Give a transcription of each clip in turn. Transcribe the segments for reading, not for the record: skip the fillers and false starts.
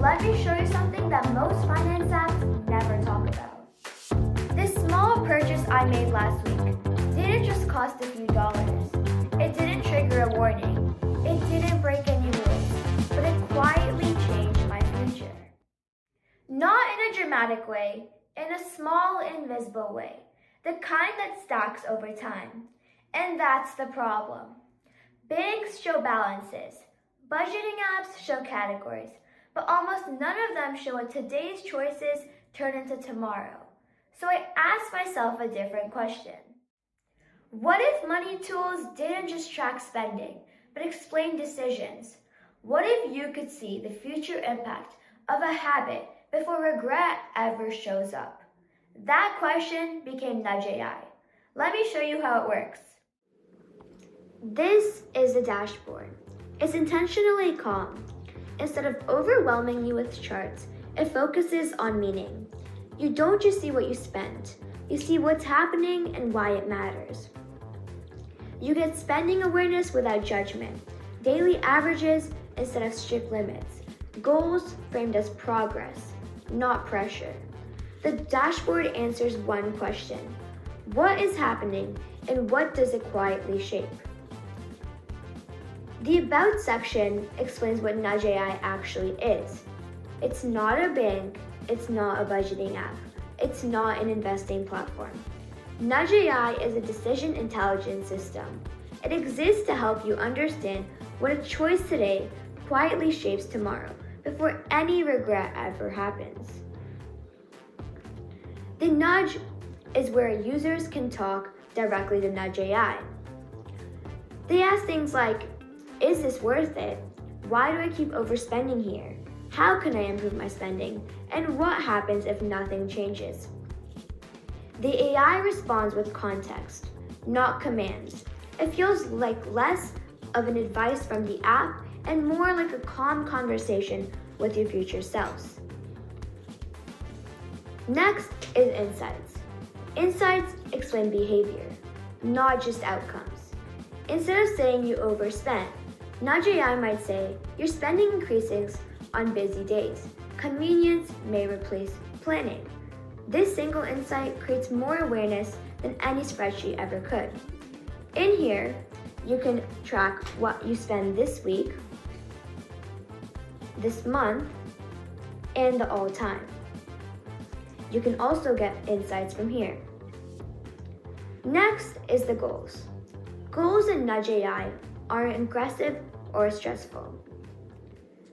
let me show you something that most finance apps never talk about. This small purchase I made last week didn't just cost a few dollars. It didn't trigger a warning. It didn't break any rules, but it quietly changed my future. Not in a dramatic way, in a small, invisible way, the kind that stacks over time. And that's the problem. Banks show balances, budgeting apps show categories, but almost none of them show what today's choices turn into tomorrow. So I asked myself a different question. What if money tools didn't just track spending, but explain decisions? What if you could see the future impact of a habit before regret ever shows up? That question became Nudge AI. Let me show you how it works. This is the dashboard. It's intentionally calm. Instead of overwhelming you with charts, it focuses on meaning. You don't just see what you spend, you see what's happening and why it matters. You get spending awareness without judgment, daily averages instead of strict limits, goals framed as progress, not pressure. The dashboard answers one question: what is happening and what does it quietly shape? The About section explains what Nudge AI actually is. It's not a bank, it's not a budgeting app, it's not an investing platform. Nudge AI is a decision intelligence system. It exists to help you understand what a choice today quietly shapes tomorrow before any regret ever happens. The Nudge is where users can talk directly to Nudge AI. They ask things like, is this worth it? Why do I keep overspending here? How can I improve my spending? And what happens if nothing changes? The AI responds with context, not commands. It feels like less of an advice from the app and more like a calm conversation with your future selves. Next is Insights. Insights explain behavior, not just outcomes. Instead of saying you overspent, Nudge AI might say your spending increases on busy days. Convenience may replace planning. This single insight creates more awareness than any spreadsheet ever could. In here, you can track what you spend this week, this month, and the all time. You can also get insights from here. Next is the goals. Goals in Nudge AI aren't aggressive or stressful.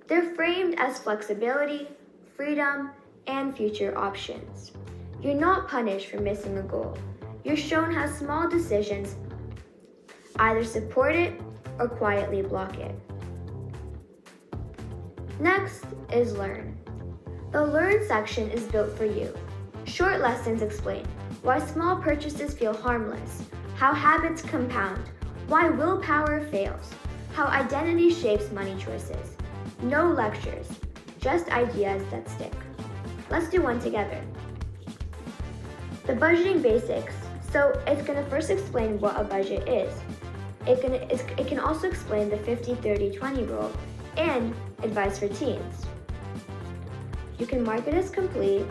They're framed as flexibility, freedom, and future options. You're not punished for missing a goal. You're shown how small decisions either support it or quietly block it. Next is Learn. The Learn section is built for you. Short lessons explain why small purchases feel harmless, how habits compound, why willpower fails, how identity shapes money choices. No lectures, just ideas that stick. Let's do one together. The budgeting basics. So it's going to first explain what a budget is. It can also explain the 50-30-20 rule and advice for teens. You can mark it as complete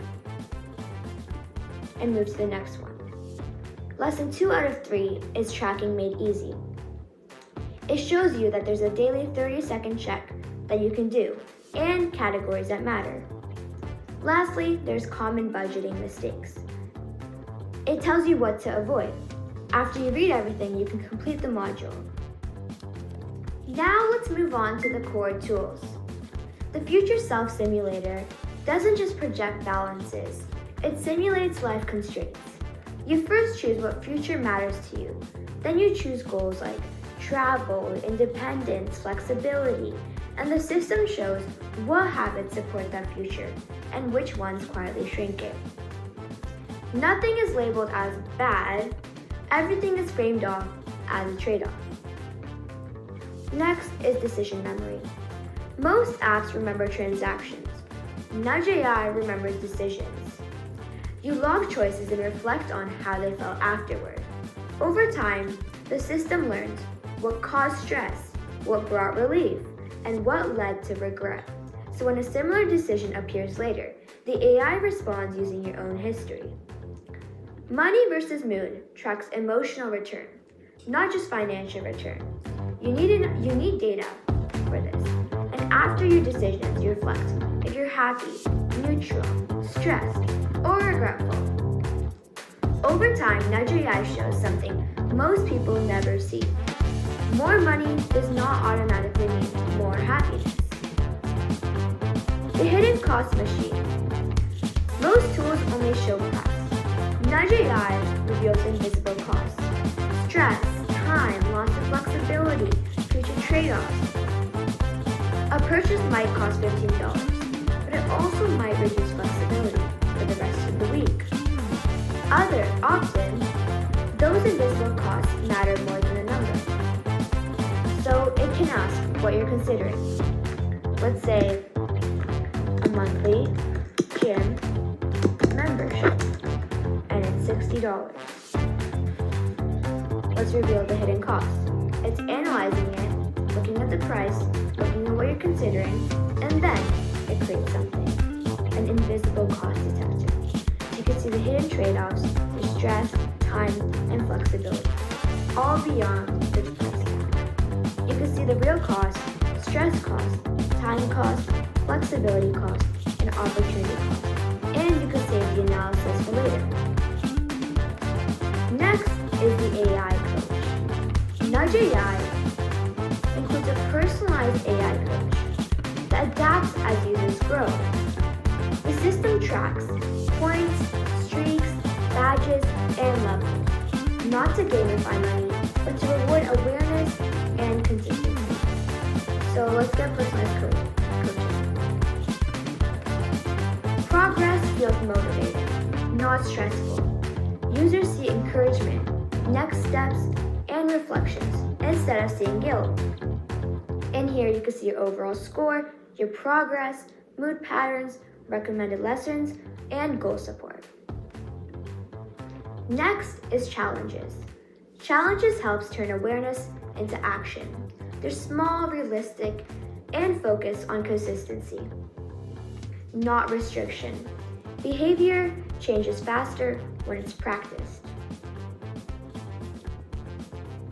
and move to the next one. Lesson 2 out of 3 is Tracking Made Easy. It shows you that there's a daily 30-second check that you can do and categories that matter. Lastly, there's Common Budgeting Mistakes. It tells you what to avoid. After you read everything, you can complete the module. Now let's move on to the core tools. The Future Self Simulator doesn't just project balances, it simulates life constraints. You first choose what future matters to you. Then you choose goals like travel, independence, flexibility, and the system shows what habits support that future and which ones quietly shrink it. Nothing is labeled as bad, everything is framed off as a trade-off. Next is decision memory. Most apps remember transactions. Nudge AI remembers decisions. You log choices and reflect on how they felt afterward. Over time, the system learns what caused stress, what brought relief, and what led to regret. So when a similar decision appears later, the AI responds using your own history. Money versus Moon tracks emotional return, not just financial return. You need data for this. And after your decisions, you reflect if you're happy, neutral, stressed, or regretful. Over time, Nudge AI shows something most people never see. More money does not automatically mean more happiness. The hidden cost machine. Most tools only show price. Nudge AI reveals invisible costs. Stress, time, loss of flexibility, future trade-offs. A purchase might cost $15, but it also might reduce flexibility for the rest of the week. Often, those invisible costs matter more than the number. So it can ask what you're considering. Let's say a monthly gym membership, and it's $60. Let's reveal the hidden cost. It's analyzing it, looking at the price, looking at what you're considering, and then it creates something, an invisible cost detector. You can see the hidden trade-offs, the stress, time, and flexibility, all beyond the price tag. You can see the real cost, stress cost, time cost, flexibility cost, and opportunity cost. And you can save the analysis for later. Next is the AI coach. Nudge AI includes a personalized AI coach that adapts as users grow. The system tracks points, streaks, badges, and levels, not to gamify money, but to reward awareness and consistency. So let's get personalized coaching. Progress feels motivating, not stressful. Users see encouragement, next steps, and reflections instead of seeing guilt. In here, you can see your overall score, your progress, mood patterns, recommended lessons, and goal support. Next is challenges. Challenges helps turn awareness into action. They're small, realistic, and focus on consistency, not restriction. Behavior changes faster when it's practiced.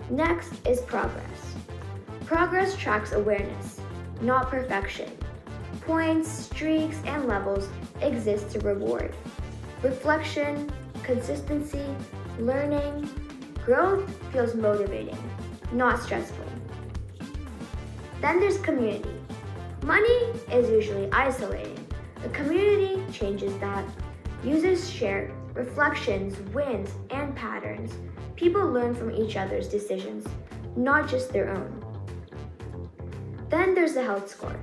Next is progress. Progress tracks awareness, not perfection. Points, streaks, and levels exist to reward. Reflection, consistency, learning, growth feels motivating, not stressful. Then there's community. Money is usually isolating. The community changes that. Users share reflections, wins, and patterns. People learn from each other's decisions, not just their own. Then there's the health score.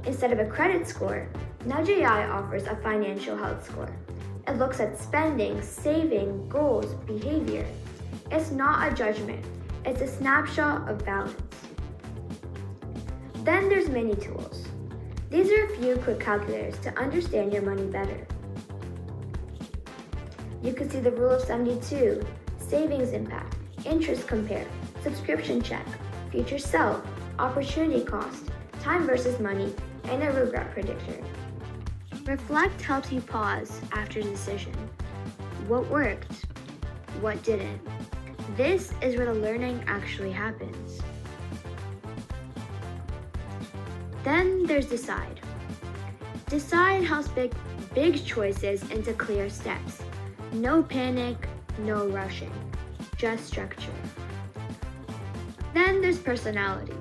Instead of a credit score, Nudge AI offers a financial health score. It looks at spending, saving, goals, behavior. It's not a judgment, it's a snapshot of balance. Then there's mini tools. These are a few quick calculators to understand your money better. You can see the rule of 72, savings impact, interest compare, subscription check, future self, opportunity cost, time versus money, and a regret predictor. Reflect helps you pause after a decision. What worked? What didn't? This is where the learning actually happens. Then there's Decide. Decide helps big choices into clear steps. No panic, no rushing, just structure. Then there's Personality.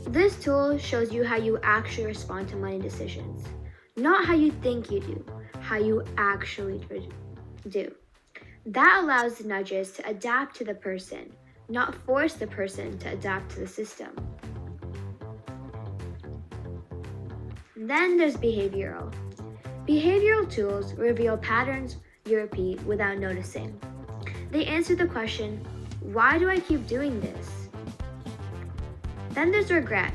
This tool shows you how you actually respond to money decisions. Not how you think you do, how you actually do. That allows the nudges to adapt to the person, not force the person to adapt to the system. Then there's behavioral. Behavioral tools reveal patterns you repeat without noticing. They answer the question, why do I keep doing this? Then there's regret.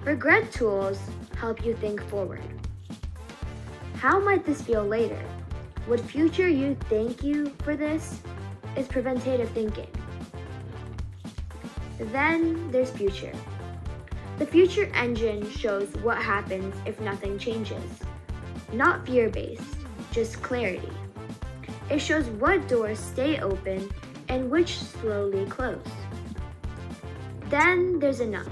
Regret tools help you think forward. How might this feel later? Would future you thank you for this? Is preventative thinking. Then there's future. The future engine shows what happens if nothing changes. Not fear-based, just clarity. It shows what doors stay open and which slowly close. Then there's enough.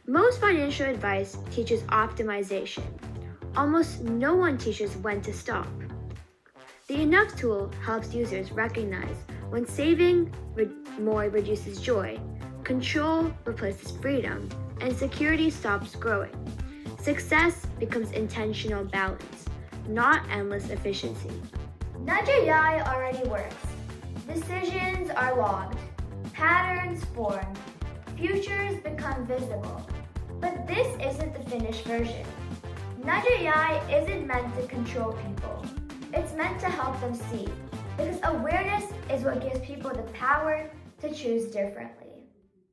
Most financial advice teaches optimization. Almost no one teaches when to stop. The Enough tool helps users recognize when saving more reduces joy, control replaces freedom, and security stops growing. Success becomes intentional balance, not endless efficiency. Nudge AI already works. Decisions are logged, patterns form, futures become visible. But this isn't the finished version. Nudge AI isn't meant to control people. It's meant to help them see, because awareness is what gives people the power to choose differently.